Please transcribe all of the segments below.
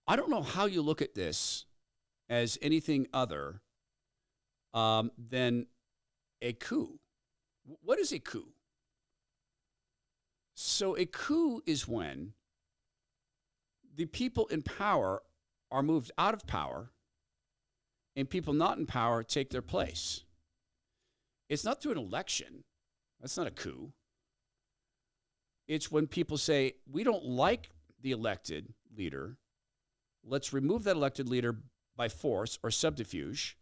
I don't know how you look at this as anything other than a coup. What is a coup? So a coup is when the people in power are moved out of power and people not in power take their place. It's not through an election. That's not a coup. It's when people say, we don't like the elected leader. Let's remove that elected leader by force or subterfuge,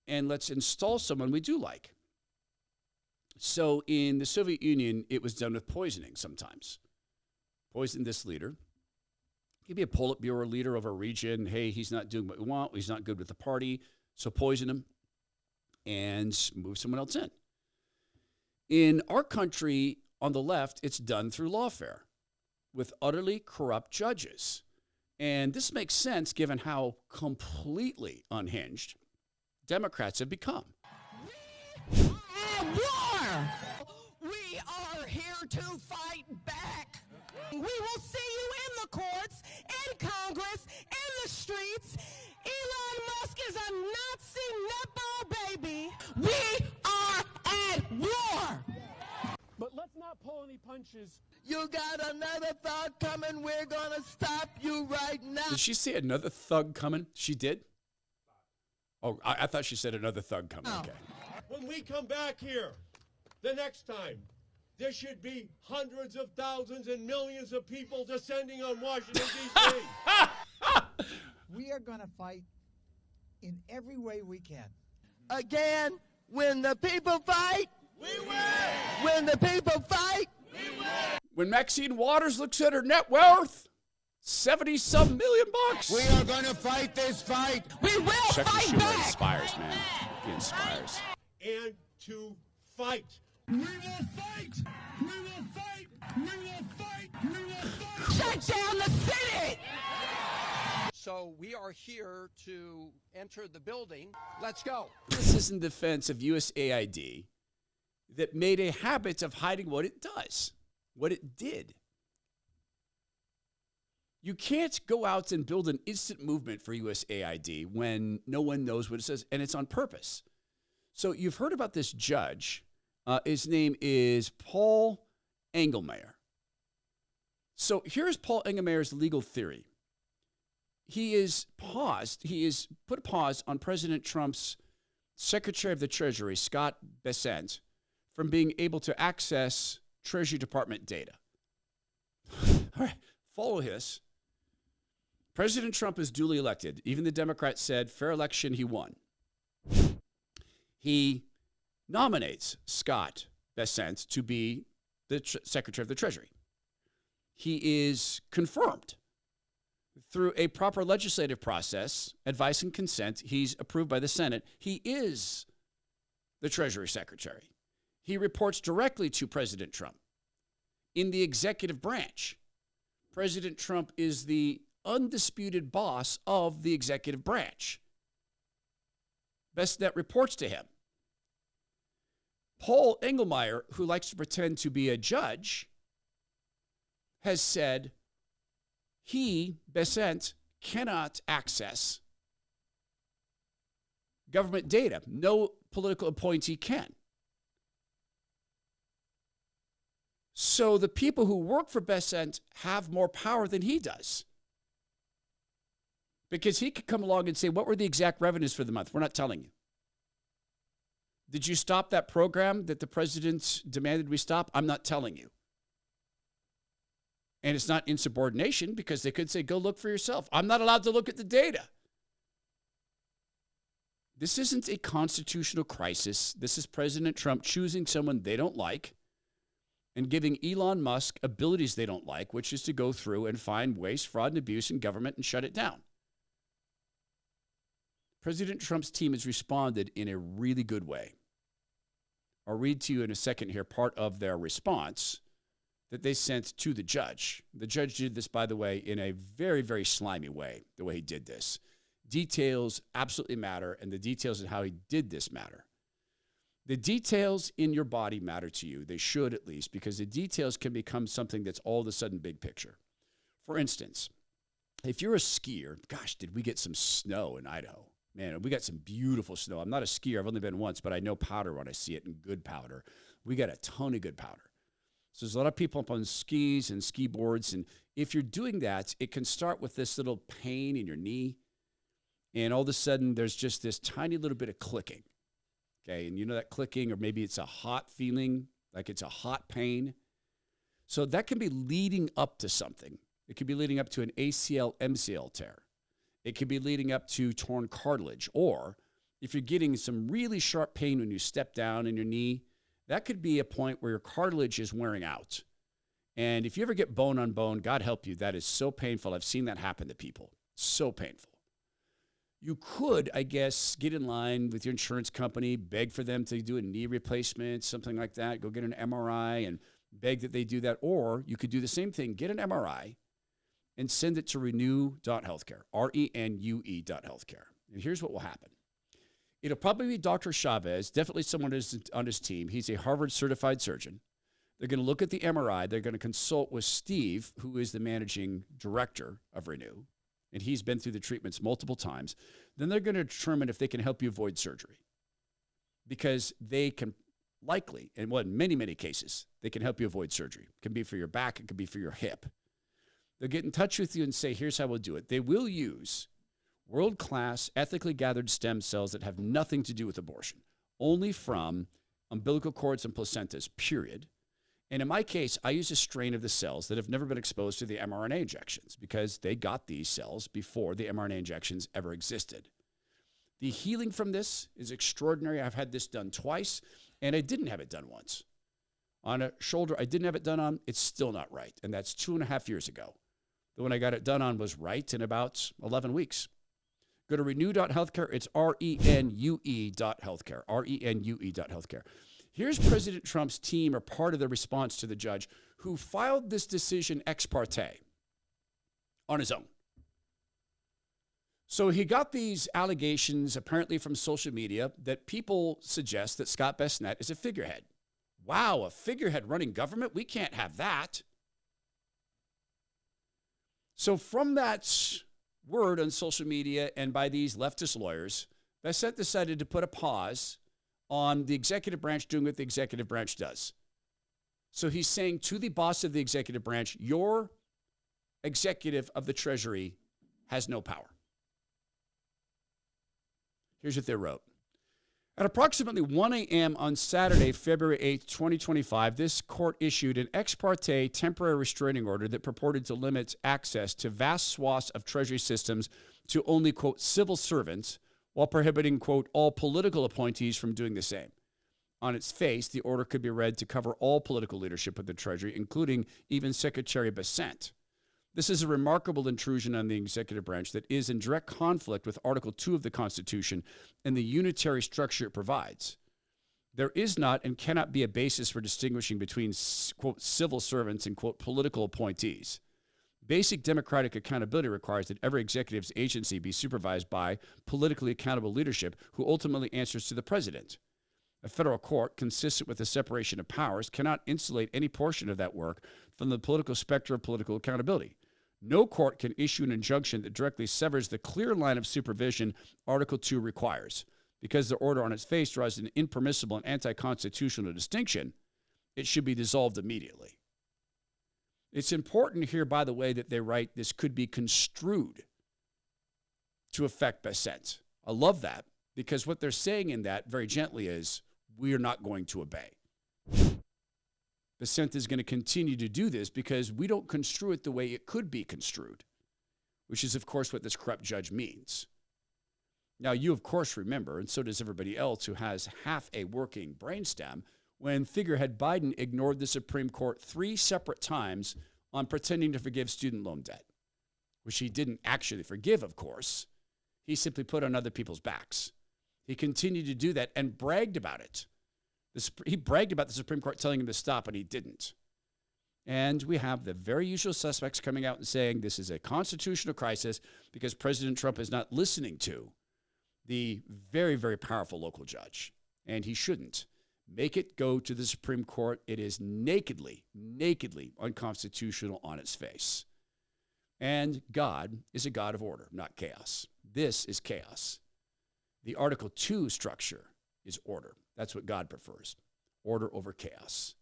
and let's install someone we do like. So in the Soviet Union, it was done with poisoning sometimes. Poison this leader. He'd be a Politburo leader of a region. Hey, he's not doing what we want. He's not good with the party. So poison him and move someone else in. In our country, on the left, it's done through lawfare with utterly corrupt judges. And this makes sense given how completely unhinged Democrats have become. We are at war. We are here to fight back. We will see you in the courts, in Congress, in the streets. Elon Musk is a Nazi nutball baby. We are at war. But let's not pull any punches. You got another thought coming. We're going to stop you right now. Did she say another thug coming? She did? Oh, I thought she said another thug coming. Oh. Okay. When we come back here the next time, there should be hundreds of thousands and millions of people descending on Washington, D.C. We are going to fight in every way we can. Again, when the people fight, we win. When the people fight, we win. When Maxine Waters looks at her net worth, 70-some million bucks. We are going to fight this fight. We will Check the fight shoe where it back. inspires, man. It inspires. And to fight. We will fight. We will fight. We will fight. We will fight. Shut down the Senate. So we are here to enter the building. Let's go. This is in defense of USAID that made a habit of hiding what it does, what it did. You can't go out and build an instant movement for USAID when no one knows what it says, and it's on purpose. So you've heard about this judge. His name is Paul Engelmayer. So here's Paul Engelmayer's legal theory. He is put a pause on President Trump's Secretary of the Treasury, Scott Bessent, from being able to access Treasury Department data. All right, follow this. President Trump is duly elected. Even the Democrats said, fair election, he won. He nominates Scott Bessent to be the Secretary of the Treasury. He is confirmed through a proper legislative process, advice and consent. He's approved by the Senate. He is the Treasury Secretary. He reports directly to President Trump in the executive branch. President Trump is the undisputed boss of the executive branch. Bessent reports to him. Paul Engelmayer, who likes to pretend to be a judge, has said he, Bessent, cannot access government data. No political appointee can. So the people who work for Bessent have more power than he does. Because he could come along and say, what were the exact revenues for the month? We're not telling you. Did you stop that program that the president demanded we stop? I'm not telling you. And it's not insubordination because they could say, go look for yourself. I'm not allowed to look at the data. This isn't a constitutional crisis. This is President Trump choosing someone they don't like and giving Elon Musk abilities they don't like, which is to go through and find waste, fraud, and abuse in government and shut it down. President Trump's team has responded in a really good way. I'll read to you in a second here part of their response that they sent to the judge. The judge did this, by the way, in a very, very slimy way, the way he did this. Details absolutely matter, and the details of how he did this matter. The details in your body matter to you. They should, at least, because the details can become something that's all of a sudden big picture. For instance, if you're a skier, gosh, did we get some snow in Idaho? Man, we got some beautiful snow. I'm not a skier. I've only been once, but I know powder when I see it, and good powder. We got a ton of good powder. So there's a lot of people up on skis and ski boards. And if you're doing that, it can start with this little pain in your knee. And all of a sudden, there's just this tiny little bit of clicking. Okay, and you know that clicking, or maybe it's a hot feeling, like it's a hot pain. So that can be leading up to something. It could be leading up to an ACL, MCL tear. It could be leading up to torn cartilage. Or if you're getting some really sharp pain when you step down in your knee, that could be a point where your cartilage is wearing out. And if you ever get bone on bone, God help you, that is so painful. I've seen that happen to people. So painful. You could, I guess, get in line with your insurance company, beg for them to do a knee replacement, something like that. Go get an MRI and beg that they do that. Or you could do the same thing, get an MRI and send it to renew.healthcare, RENUE.healthcare. And here's what will happen. It'll probably be Dr. Chavez, definitely someone who's on his team. He's a Harvard-certified surgeon. They're going to look at the MRI. They're going to consult with Steve, who is the managing director of Renew, and he's been through the treatments multiple times. Then they're going to determine if they can help you avoid surgery, because they can likely, and in many, many cases, they can help you avoid surgery. It can be for your back. It could be for your hip. They'll get in touch with you and say, here's how we'll do it. They will use world-class, ethically gathered stem cells that have nothing to do with abortion, only from umbilical cords and placentas, period. And in my case, I use a strain of the cells that have never been exposed to the mRNA injections, because they got these cells before the mRNA injections ever existed. The healing from this is extraordinary. I've had this done twice, and I didn't have it done once. On a shoulder I didn't have it done on, it's still not right. And that's 2.5 years ago. The one I got it done on was right in about 11 weeks. Go to renew.healthcare. It's RENUE.healthcare, RENUE.healthcare. Here's President Trump's team, or part of the response to the judge, who filed this decision ex parte on his own. So he got these allegations, apparently from social media, that people suggest that Scott Bessent is a figurehead. Wow, a figurehead running government? We can't have that. So from that word on social media and by these leftist lawyers, Bessent decided to put a pause on the executive branch doing what the executive branch does. So he's saying to the boss of the executive branch, your executive of the Treasury has no power. Here's what they wrote. At approximately 1 a.m. on Saturday, February 8, 2025, this court issued an ex parte temporary restraining order that purported to limit access to vast swaths of Treasury systems to only, quote, civil servants, while prohibiting, quote, all political appointees from doing the same. On its face, the order could be read to cover all political leadership of the Treasury, including even Secretary Bessent. This is a remarkable intrusion on the executive branch that is in direct conflict with Article 2 of the Constitution and the unitary structure it provides. There is not and cannot be a basis for distinguishing between, quote, civil servants and, quote, political appointees. Basic democratic accountability requires that every executive's agency be supervised by politically accountable leadership who ultimately answers to the president. A federal court, consistent with the separation of powers, cannot insulate any portion of that work from the political specter of political accountability. No court can issue an injunction that directly severs the clear line of supervision Article 2 requires. Because the order on its face draws an impermissible and anti-constitutional distinction, it should be dissolved immediately. It's important here, by the way, that they write this could be construed to affect Bessent. I love that, because what they're saying in that very gently is, we are not going to obey. Bessent is going to continue to do this because we don't construe it the way it could be construed, which is, of course, what this corrupt judge means. Now, you, of course, remember, and so does everybody else who has half a working brainstem, when figurehead Biden ignored the Supreme Court 3 separate times on pretending to forgive student loan debt, which he didn't actually forgive, of course. He simply put on other people's backs. He continued to do that and bragged about it. He bragged about the Supreme Court telling him to stop, and he didn't. And we have the very usual suspects coming out and saying this is a constitutional crisis because President Trump is not listening to the very, very powerful local judge. And he shouldn't. Make it go to the Supreme Court. It is nakedly unconstitutional on its face. And God is a God of order, not chaos. This is chaos. The Article 2 structure is order. That's what God prefers. Order over chaos.